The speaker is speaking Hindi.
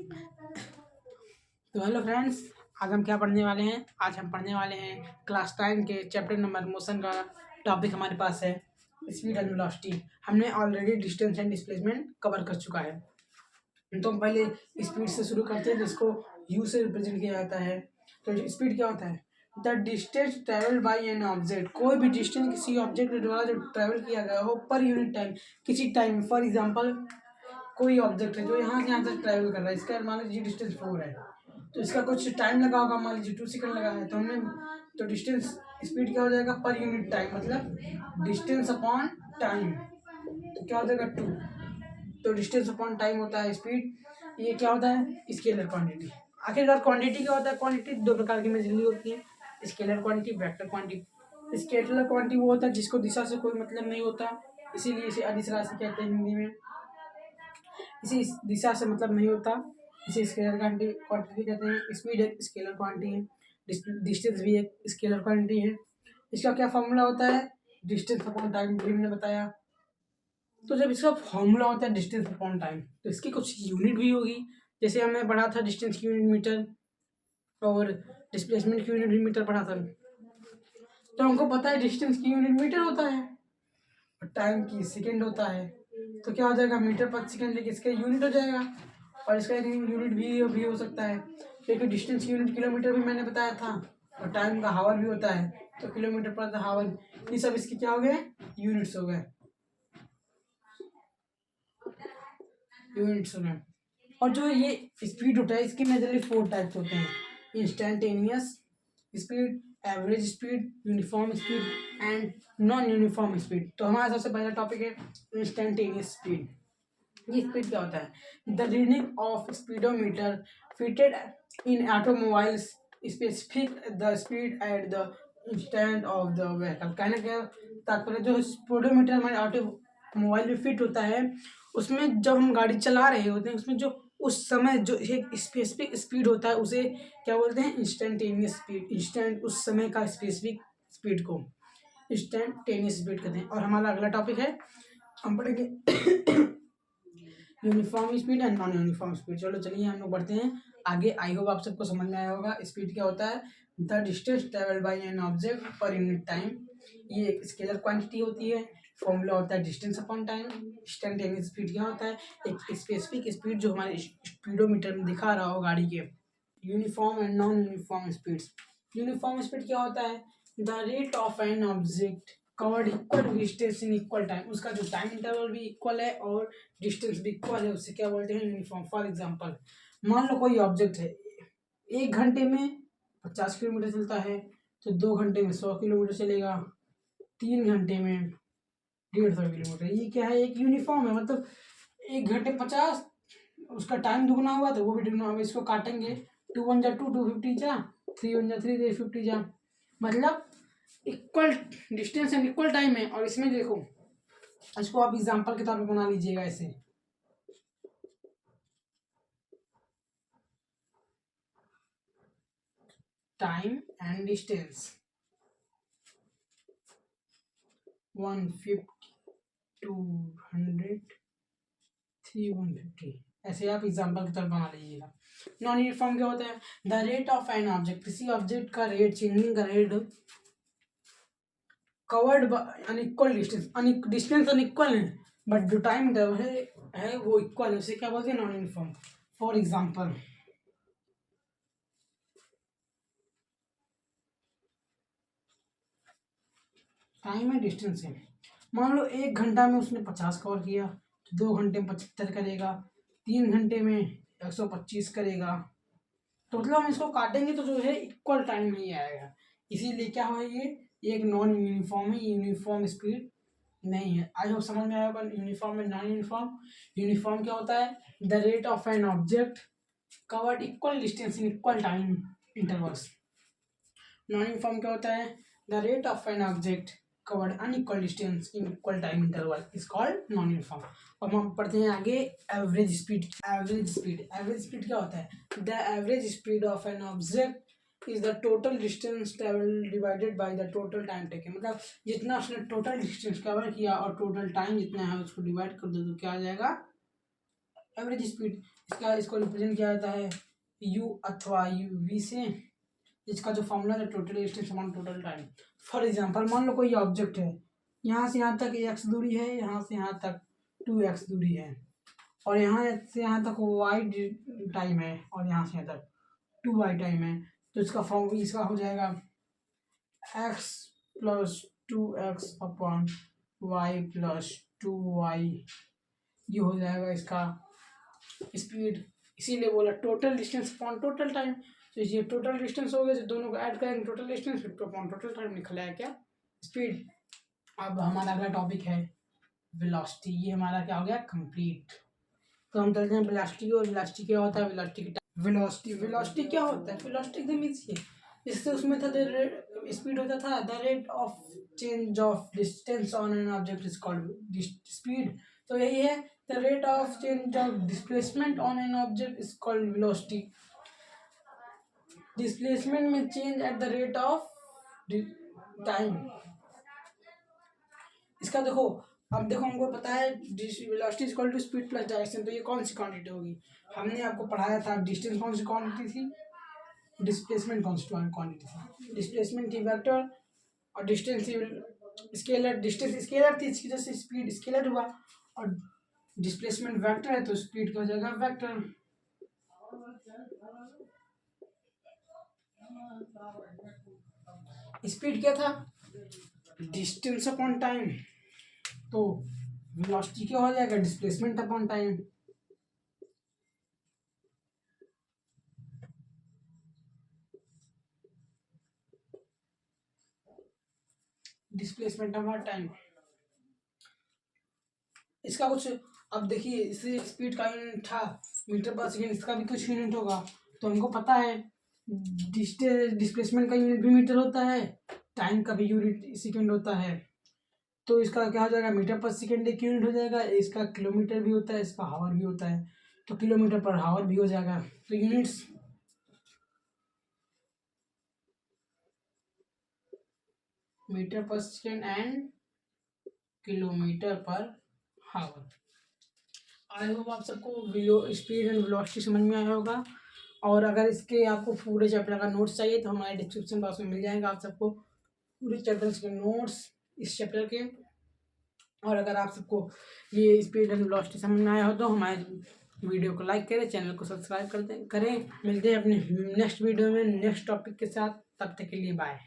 तो हेलो फ्रेंड्स, आज हम क्या पढ़ने वाले हैं। आज हम पढ़ने वाले हैं क्लास 10 के चैप्टर नंबर मोशन का टॉपिक हमारे पास है स्पीड एंड वेलोसिटी। हमने already distance and displacement cover कर चुका है। तो हम पहले स्पीड से शुरू करते हैं, जिसको यू से रिप्रेजेंट किया जाता है। तो स्पीड क्या होता है? The distance travel by an object, कोई भी डिस्टेंस किसी ऑब्जेक्ट के द्वारा जो ट्रेवल किया गया हो पर यूनिट टाइम, किसी टाइम। फॉर एग्जाम्पल, कोई ऑब्जेक्ट है जो यहाँ से यहाँ तक ट्रैवल कर रहा है, इसका मान लीजिए डिस्टेंस 4 है, तो इसका कुछ टाइम लगा होगा, मान लीजिए 2 सेकंड लगा है, तो हमने तो डिस्टेंस स्पीड क्या हो जाएगा? पर यूनिट टाइम, मतलब डिस्टेंस अपॉन टाइम। तो क्या हो जाएगा? 2। तो डिस्टेंस अपॉन टाइम होता है स्पीड। ये क्या होता है? Scalar quantity. आखिरकार क्वांटिटी क्या होता है? क्वांटिटी दो प्रकार की मेजरली होती है, scalar quantity, vector quantity. Scalar quantity वो होता है जिसको दिशा से कोई मतलब नहीं होता, इसीलिए इसे अदिश राशि कहते हैं हिंदी में। इसी दिशा से मतलब नहीं होता, इसे स्केलर क्वांटिटी कहते हैं। स्पीड एक स्केलर क्वांटिटी है, डिस्टेंस भी एक स्केलर क्वांटिटी है। इसका क्या फॉर्मूला होता है? डिस्टेंस अपॉन टाइम, भी हमने बताया। तो जब इसका फॉर्मूला होता है डिस्टेंस अपॉन टाइम, तो इसकी कुछ यूनिट भी होगी। जैसे हमने पढ़ा था डिस्टेंस की यूनिट मीटर और डिस्प्लेसमेंट की यूनिट भी मीटर पढ़ा था। तो हमको पता है डिस्टेंस की यूनिट मीटर होता है और टाइम की सेकेंड होता है। तो क्या हो जाएगा? मीटर पर सेकेंड, लेकिन इसका यूनिट हो जाएगा। और इसका एक यूनिट भी हो सकता है, क्योंकि डिस्टेंस यूनिट किलोमीटर भी मैंने बताया था, और टाइम का हावर भी होता है, तो किलोमीटर पर हावर। ये सब इसके क्या हो गए? यूनिट्स हो गए, यूनिट्स हो गए। और जो ये स्पीड होता है, इसके मेजरली 4 टाइप्स होते हैं: instantaneous speed, average speed, uniform speed and non uniform speed. तो हमारा सबसे पहला टॉपिक है इंस्टेंटेनियस स्पीड। ये स्पीड क्या होता है? The reading of speedometer fitted in automobiles specific the speed at the instant of the vehicle. कहने का तात्पर्य, जो स्पीडोमीटर हमारे ऑटोमोबाइल में फिट होता है, उसमें जब हम गाड़ी चला रहे होते हैं, उसमें जो उस समय जो एक स्पेसिफिक स्पीड होता है, उसे क्या बोलते हैं? Instantaneous speed. इंस्टेंट, उस समय का स्पेसिफिक स्पीड को इंस्टेंटेनियस स्पीड कहते हैं। और हमारा अगला टॉपिक है, हम पढ़ेंगे uniform speed and non uniform speed. चलो चलिए हम लोग बढ़ते हैं आगे। आई होप आप सबको समझ में आया होगा। स्पीड क्या होता है? The distance travel by an object per unit time. ये एक स्केलर क्वांटिटी होती है। फॉर्मूला होता है distance upon time. Instantaneous speed क्या होता है? एक स्पेसिफिक स्पीड जो हमारे स्पीडोमीटर में दिखा रहा हो गाड़ी के। Uniform and non uniform speeds. Uniform speed क्या होता है? The rate of an object covered equal distance in equal time. उसका जो टाइम इंटरवल भी इक्वल है और डिस्टेंस भी इक्वल है, उससे क्या बोलते हैं? यूनिफॉर्म। फॉर एग्जांपल, मान लो कोई ऑब्जेक्ट है, 1 घंटे में 50 किलोमीटर चलता है, तो 2 घंटे में 100 किलोमीटर चलेगा, 3 घंटे में 150 किलोमीटर। ये क्या है? एक यूनिफॉर्म है, मतलब 1 घंटे 50, उसका टाइम दुगना हुआ तो वो भी दुगना होगा। इसको काटेंगे, 2 1 जा 2, 250 जा, 3 1 जा 3, 350 जा, मतलब equal distance and equal time है। और इसमें देखो, इसको आप एग्जांपल के तौर पे बना लीजिएगा ऐसे। टाइम एंड डिस्टेंस 150, 200, 3 150, ऐसे आप एग्जांपल के तौर पर बना लीजिएगा। नॉन यूनिफॉर्म क्या होता है? The rate of an object, किसी ऑब्जेक्ट का रेट, चेंजिंग का rate covered unequal distance. Distance unequal है, बट जो टाइम है वो इक्वल है, उसे क्या बोलते हैं? Non uniform. For example, time है, डिस्टेंस है। मान लो 1 घंटा में उसने 50 कवर किया, तो 2 घंटे में 75 करेगा, 3 घंटे में 125 करेगा। तो मतलब हम इसको काटेंगे तो जो है इक्वल टाइम नहीं आएगा। इसीलिए क्या है, ये एक नॉन यूनिफॉर्म है, यूनिफॉर्म स्पीड नहीं है। आई होप समझ में आया होगा uniform and non uniform. Uniform क्या होता है? The rate of an object covered equal distance in equal time intervals. Non uniform क्या होता है? The rate of an object covered unequal distance in equal time interval is called non uniform. अब हम पढ़ते हैं आगे एवरेज स्पीड। एवरेज स्पीड क्या होता है? The average speed of N object is the total distance travel divided by the total time taken. मतलब जितना उसने टोटल डिस्टेंस कवर किया और टोटल टाइम जितना है उसको डिवाइड कर दो, तो क्या आ जाएगा? Average speed. इसको रिप्रेजेंट किया जाता है u अथवा v से, जिसका जो फॉर्मूला है total distance upon total time. For example मान लो कोई ऑब्जेक्ट है, यहाँ से यहाँ तक x दूरी है, यहाँ से यहाँ तक 2x दूरी है, और यहाँ से यहाँ तक y टाइम है, और यहाँ से यहाँ तक 2y टाइम है। तो इसका हो जाएगा x plus 2x upon y plus 2y, ये हो जाएगा इसका स्पीड। इसीलिए बोला total distance upon total time. तो ये टोटल डिस्टेंस हो गया, तो दोनों को ऐड करेंगे total distance upon total time, निकल आया क्या स्पीड। अब हमारा अगला टॉपिक है वेलोसिटी। ये हमारा क्या हो गया कंप्लीट। तो हम चलते हैं वेलोसिटी और वेलोसिटी क्या होता है, वेलोसिटी क्या होता है, वेलोसिटी के मीन्स ये, इससे उसमें था स्पीड होता था the rate of change of distance on an object is called speed. तो यही है the rate of change of displacement on an object is called velocity. Displacement में change at the rate of time. इसका देखो, अब देखो हमको पता है velocity is equal to speed plus direction. तो ये कौन सी क्वांटिटी होगी, हमने आपको पढ़ाया था डिस्टेंस कौन सी क्वांटिटी थी, डिस्प्लेसमेंट कौन सी क्वांटिटी थी, डिस्प्लेसमेंट थी वेक्टर और डिस्टेंस स्केलर। डिस्टेंस स्केलर थी, इसकी वजह से स्पीड स्केलर हुआ, और डिस्प्लेसमेंट वेक्टर है तो स्पीड का हो जाएगा वेक्टर। स्पीड क्या था, डिस्टेंस अपॉन टाइम, तो वेलोसिटी क्या हो जाएगा displacement upon time. Displacement upon time इसका कुछ, अब देखिए इसे स्पीड का यूनिट था मीटर पर सेकेंड, इसका भी कुछ यूनिट होगा। तो हमको पता है डिस्प्लेसमेंट का यूनिट भी मीटर होता है, टाइम का भी यूनिट सेकेंड होता है। तो इसका क्या हो जाएगा मीटर पर सेकेंड एक यूनिट हो जाएगा, इसका किलोमीटर भी होता है, इसका हावर भी होता है, तो किलोमीटर पर हावर भी हो जाएगा। तो यूनिट्स मीटर पर सेकेंड एंड किलोमीटर पर हावर। आई होप आप सबको स्पीड एंड वेलोसिटी समझ में आया होगा। और अगर इसके आपको पूरे चैप्टर का नोट्स चाहिए तो हमारे डिस्क्रिप्शन बॉक्स में मिल जाएगा आप सबको पूरे चैप्टर के नोट्स इस चैप्टर के। और अगर आप सबको ये स्पीड एंड वेलोसिटी समझ में आया हो तो हमारे वीडियो को लाइक करें, चैनल को सब्सक्राइब करें। मिलते हैं अपने नेक्स्ट वीडियो में नेक्स्ट टॉपिक के साथ, तब तक के लिए बाय।